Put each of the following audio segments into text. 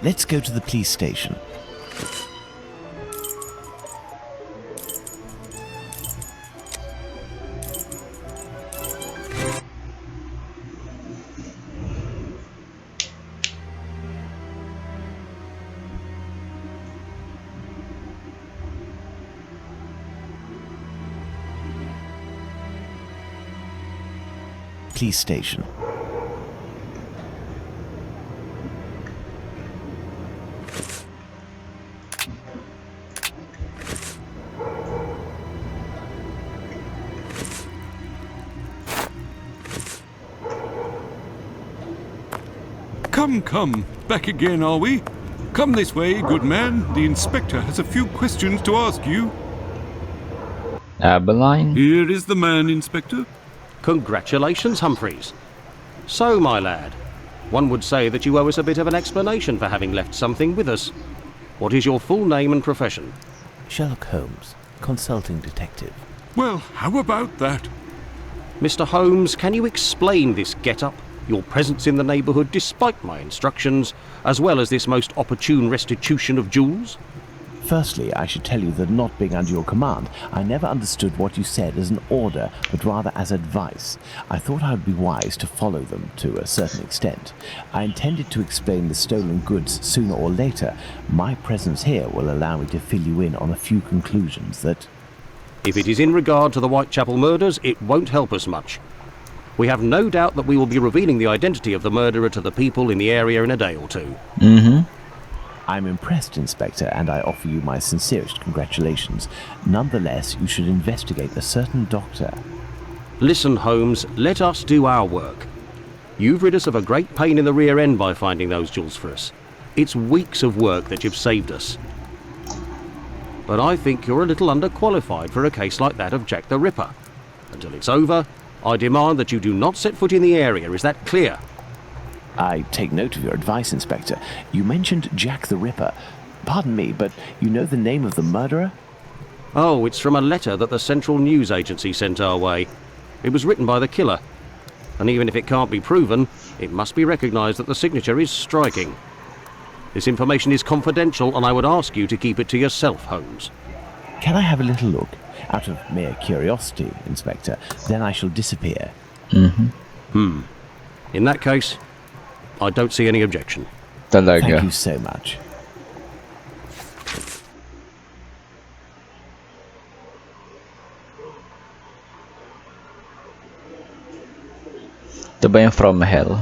Let's go to the police station. Police station. Come, back again, are we? Come this way, good man. The inspector has a few questions to ask you. Abeline? Here is the man, Inspector. Congratulations, Humphreys. So, my lad, one would say that you owe us a bit of an explanation for having left something with us. What is your full name and profession? Sherlock Holmes, consulting detective. Well, how about that? Mr. Holmes, can you explain this get-up, your presence in the neighbourhood despite my instructions, as well as this most opportune restitution of jewels? Firstly, I should tell you that not being under your command, I never understood what you said as an order, but rather as advice. I thought I would be wise to follow them to a certain extent. I intended to explain the stolen goods sooner or later. My presence here will allow me to fill you in on a few conclusions that... If it is in regard to the Whitechapel murders, it won't help us much. We have no doubt that we will be revealing the identity of the murderer to the people in the area in a day or two. I'm impressed, Inspector, and I offer you my sincerest congratulations. Nonetheless, you should investigate a certain doctor. Listen, Holmes, let us do our work. You've rid us of a great pain in the rear end by finding those jewels for us. It's weeks of work that you've saved us. But I think you're a little underqualified for a case like that of Jack the Ripper. Until it's over, I demand that you do not set foot in the area. Is that clear? I take note of your advice, Inspector. You mentioned Jack the Ripper. Pardon me, but you know the name of the murderer? Oh, it's from a letter that the Central News Agency sent our way. It was written by the killer. And even if it can't be proven, it must be recognised that the signature is striking. This information is confidential, and I would ask you to keep it to yourself, Holmes. Can I have a little look? Out of mere curiosity, Inspector. Then I shall disappear. In that case, I don't see any objection. Thank you so much. Ito ba yung From Hell?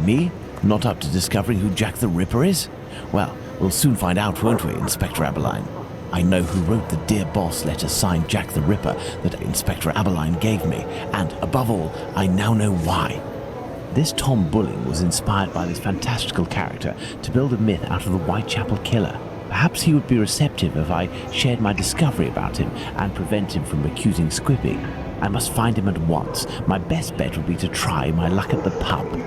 Me? Not up to discovering who Jack the Ripper is? Well, we'll soon find out, won't we, Inspector Abeline? I know who wrote the Dear Boss letter signed Jack the Ripper that Inspector Abeline gave me, and above all, I now know why. This Tom Bulling was inspired by this fantastical character to build a myth out of the Whitechapel killer. Perhaps he would be receptive if I shared my discovery about him and prevent him from accusing Squibbie. I must find him at once. My best bet would be to try my luck at the pub.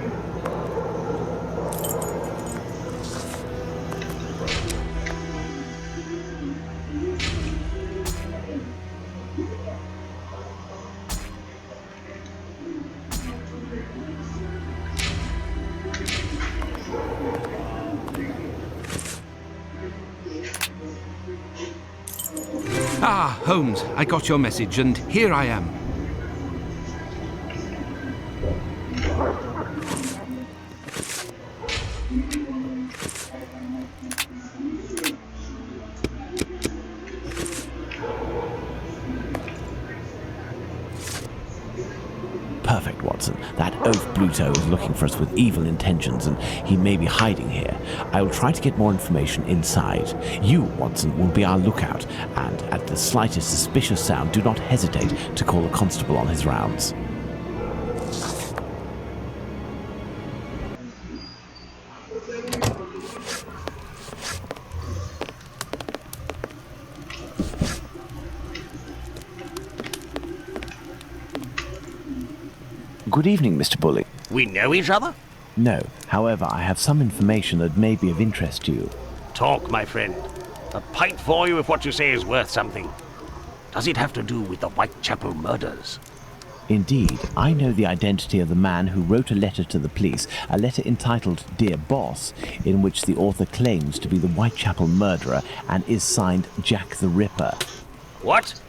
Ah, Holmes, I got your message, and here I am. Perfect, Watson. That oaf Bluto is looking for us with evil intentions, and he may be hiding here. I will try to get more information inside. You, Watson, will be our lookout, and at the slightest suspicious sound, do not hesitate to call a constable on his rounds. Good evening, Mr. Bulling. We know each other? No, however, I have some information that may be of interest to you. Talk, my friend. A pint for you if what you say is worth something. Does it have to do with the Whitechapel murders? Indeed, I know the identity of the man who wrote a letter to the police, a letter entitled Dear Boss, in which the author claims to be the Whitechapel murderer and is signed Jack the Ripper. What?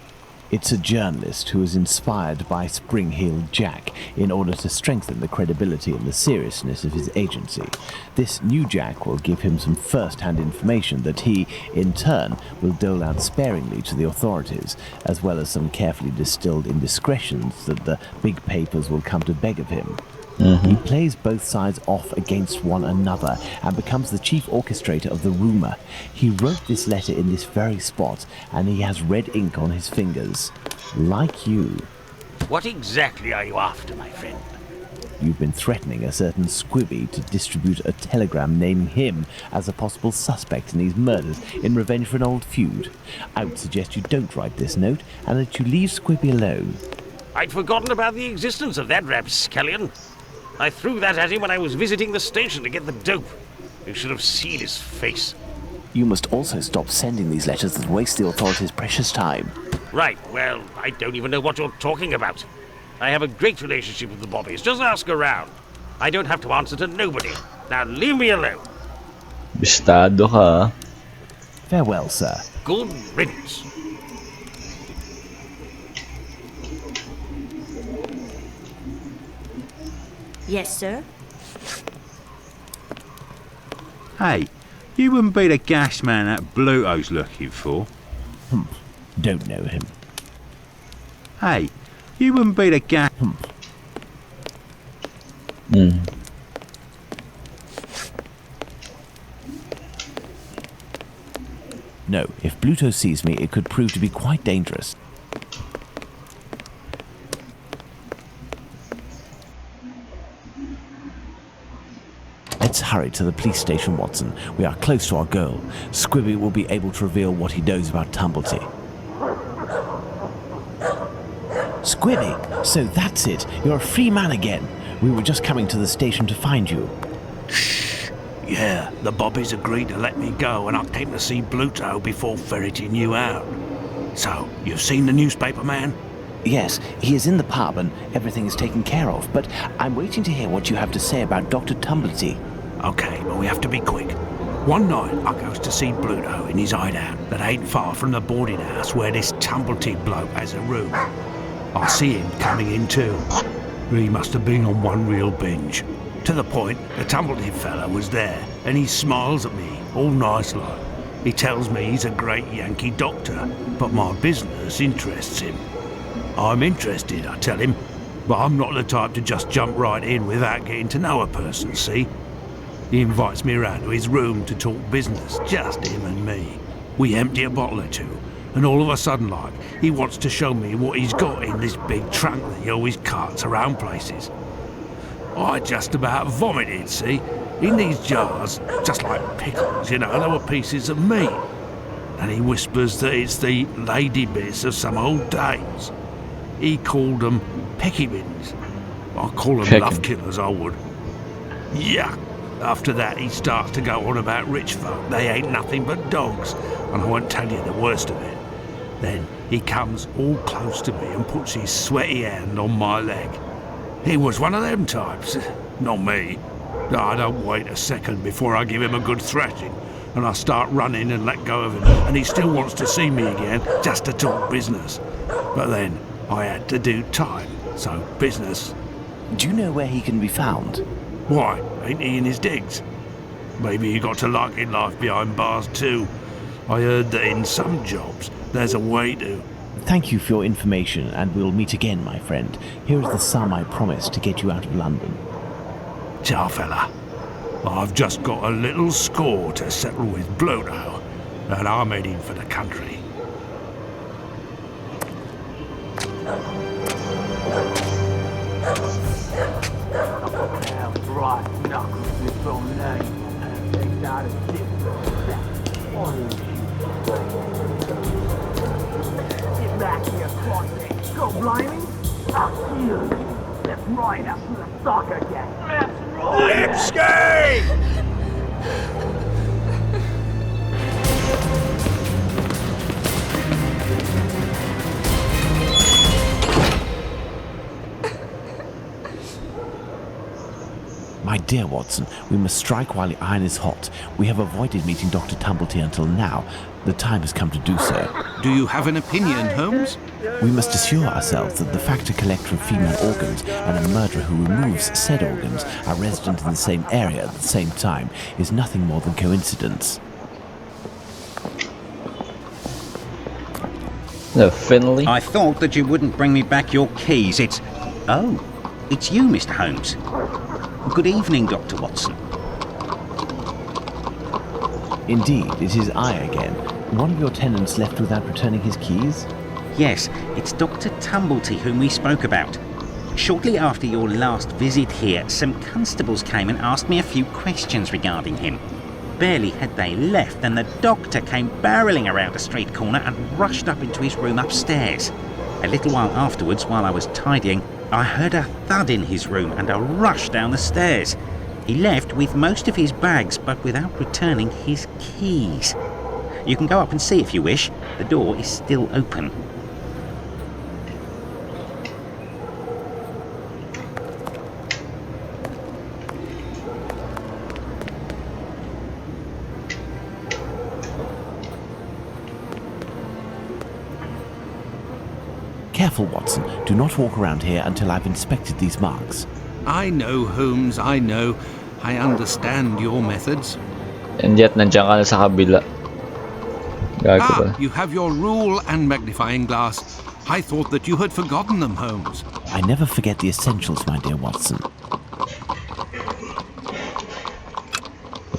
It's a journalist who was inspired by Spring-Heeled Jack in order to strengthen the credibility and the seriousness of his agency. This new Jack will give him some first-hand information that he, in turn, will dole out sparingly to the authorities, as well as some carefully distilled indiscretions that the big papers will come to beg of him. He plays both sides off against one another and becomes the chief orchestrator of the rumor. He wrote this letter in this very spot, and he has red ink on his fingers. Like you. What exactly are you after, my friend? You've been threatening a certain Squibbie to distribute a telegram naming him as a possible suspect in these murders in revenge for an old feud. I would suggest you don't write this note and that you leave Squibbie alone. I'd forgotten about the existence of that rapscallion. I threw that at him when I was visiting the station to get the dope. You should have seen his face. You must also stop sending these letters that waste the authorities' precious time. Right, well, I don't even know what you're talking about. I have a great relationship with the Bobbies. Just ask around. I don't have to answer to nobody. Now leave me alone. Bistado ka. Farewell, sir. Good riddance. Yes, sir. Hey, you wouldn't be the gas man that Bluto's looking for. Don't know him. Hey, you wouldn't be the gas... No, if Bluto sees me, it could prove to be quite dangerous. Let's hurry to the police station, Watson. We are close to our goal. Squibbie will be able to reveal what he knows about Tumblety. Squibbie, so that's it. You're a free man again. We were just coming to the station to find you. Yeah, the Bobbies agreed to let me go and I came to see Bluto before ferreting you out. So, you've seen the newspaper man? Yes, he is in the pub and everything is taken care of, but I'm waiting to hear what you have to say about Dr. Tumblety. Okay, but we have to be quick. One night, I goes to see Bluto in his hideout that ain't far from the boarding house where this Tumblety bloke has a room. I see him coming in too. He must have been on one real binge. To the point, the Tumblety fella was there, and he smiles at me, all nice like. He tells me he's a great Yankee doctor, but my business interests him. I'm interested, I tell him, but I'm not the type to just jump right in without getting to know a person, see? He invites me around to his room to talk business, just him and me. We empty a bottle or two, and all of a sudden, like, he wants to show me what he's got in this big trunk that he always carts around places. I just about vomited, see? In these jars, just like pickles, you know, there were pieces of meat. And he whispers that it's the lady bits of some old dames. He called them peckybins. I call them love killers, I would. Yuck. After that, he starts to go on about rich folk. They ain't nothing but dogs, and I won't tell you the worst of it. Then he comes all close to me and puts his sweaty hand on my leg. He was one of them types, not me. I don't wait a second before I give him a good thrashing, and I start running and let go of him, and he still wants to see me again, just to talk business. But then I had to do time, so business. Do you know where he can be found? Why, ain't he in his digs? Maybe he got to liking life behind bars too. I heard that in some jobs there's a way to. Thank you for your information, and we'll meet again, my friend. Here is the sum I promised to get you out of London. Ciao, fella. I've just got a little score to settle with Bluto, and I'm heading for the country. Right knuckles with from name and takes out a dip. Get back here, Crossy. Go blimey. Up here. Left right up to the soccer gang. Left right. Lipski! My dear Watson, we must strike while the iron is hot. We have avoided meeting Dr. Tumblety until now. The time has come to do so. Do you have an opinion, Holmes? We must assure ourselves that the factor collector of female organs and a murderer who removes said organs are resident in the same area at the same time is nothing more than coincidence. No, Finley. I thought that you wouldn't bring me back your keys. It's you, Mr. Holmes. Good evening, Dr. Watson. Indeed, it is I again. One of your tenants left without returning his keys? Yes, it's Dr. Tumblety whom we spoke about. Shortly after your last visit here, some constables came and asked me a few questions regarding him. Barely had they left than the doctor came barreling around a street corner and rushed up into his room upstairs. A little while afterwards, while I was tidying, I heard a thud in his room and a rush down the stairs. He left with most of his bags, but without returning his keys. You can go up and see if you wish. The door is still open. Careful, Watson. Do not walk around here until I've inspected these marks. I know, Holmes, I know. I understand your methods. And yet, nandiyan ka na sa kabila. Gago ba? You have your rule and magnifying glass. I thought that you had forgotten them, Holmes. I never forget the essentials, my dear Watson.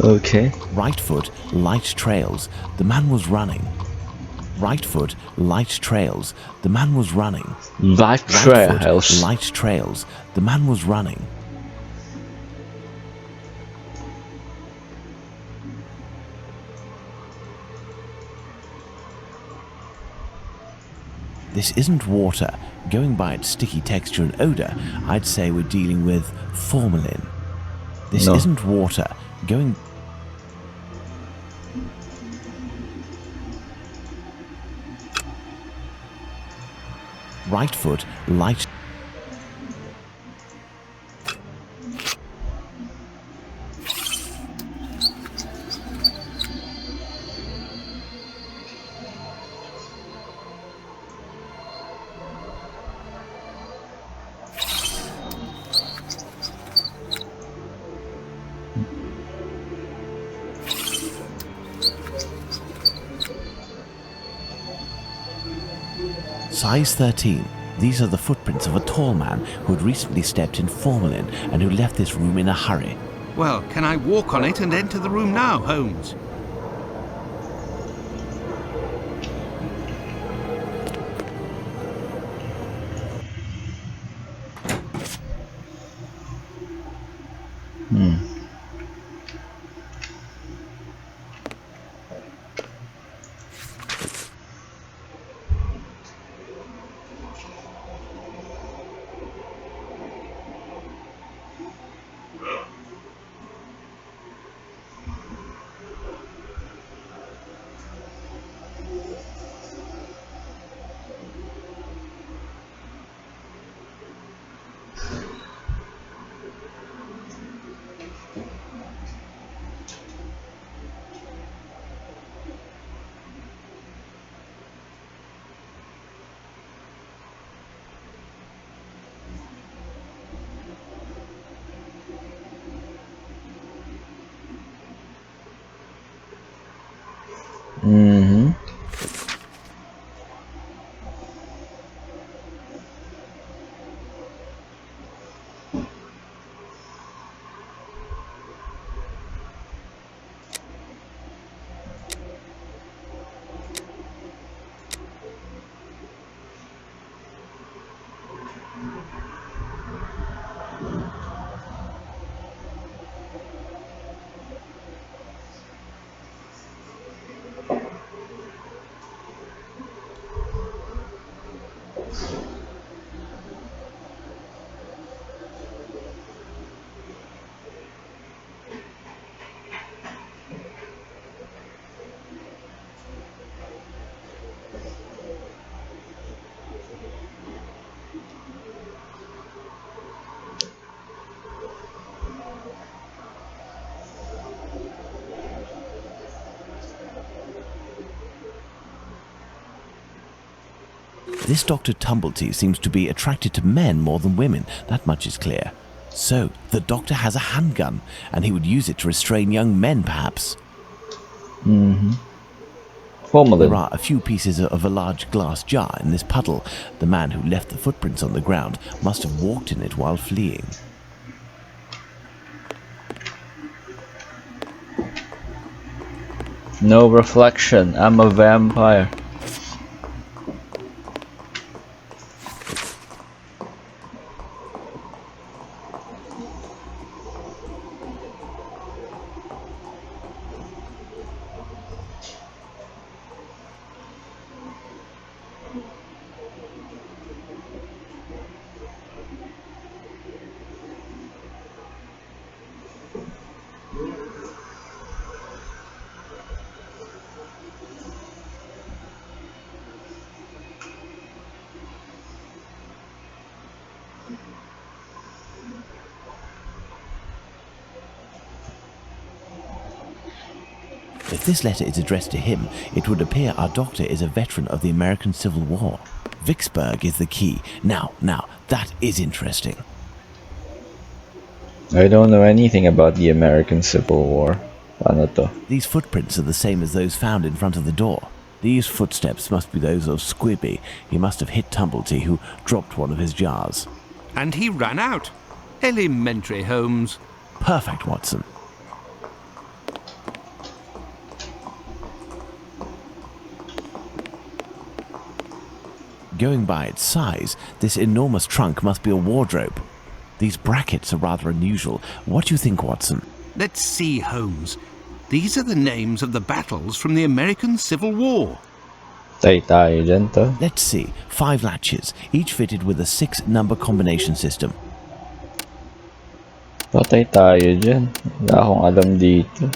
Okay. Right foot, light trails. The man was running. Right foot, light trails. The man was running. Light Right foot, trails. light trails. The man was running. This isn't water. Going by its sticky texture and odor, I'd say we're dealing with formalin. This No. isn't water. Going... Right foot, light... Size 13. These are the footprints of a tall man who had recently stepped in formalin and who left this room in a hurry. Well, can I walk on it and enter the room now, Holmes? Mm-hmm. This Dr. Tumblety seems to be attracted to men more than women, that much is clear. So, the doctor has a handgun, and he would use it to restrain young men, perhaps. Mm-hmm. Formalin. There are a few pieces of a large glass jar in this puddle. The man who left the footprints on the ground must have walked in it while fleeing. No reflection. I'm a vampire. If this letter is addressed to him, it would appear our doctor is a veteran of the American Civil War. Vicksburg is the key. Now, that is interesting. I don't know anything about the American Civil War. Ano to? These footprints are the same as those found in front of the door. These footsteps must be those of Squibby. He must have hit Tumblety, who dropped one of his jars. And he ran out. Elementary, Holmes. Perfect, Watson. Going by its size, this enormous trunk must be a wardrobe. These brackets are rather unusual. What do you think, Watson? Let's see, Holmes. These are the names of the battles from the American Civil War. Tay tayo dyan to. Let's see. 5 latches, each fitted with a 6-number combination system. Patay tayo dyan. Wala akong alam dito.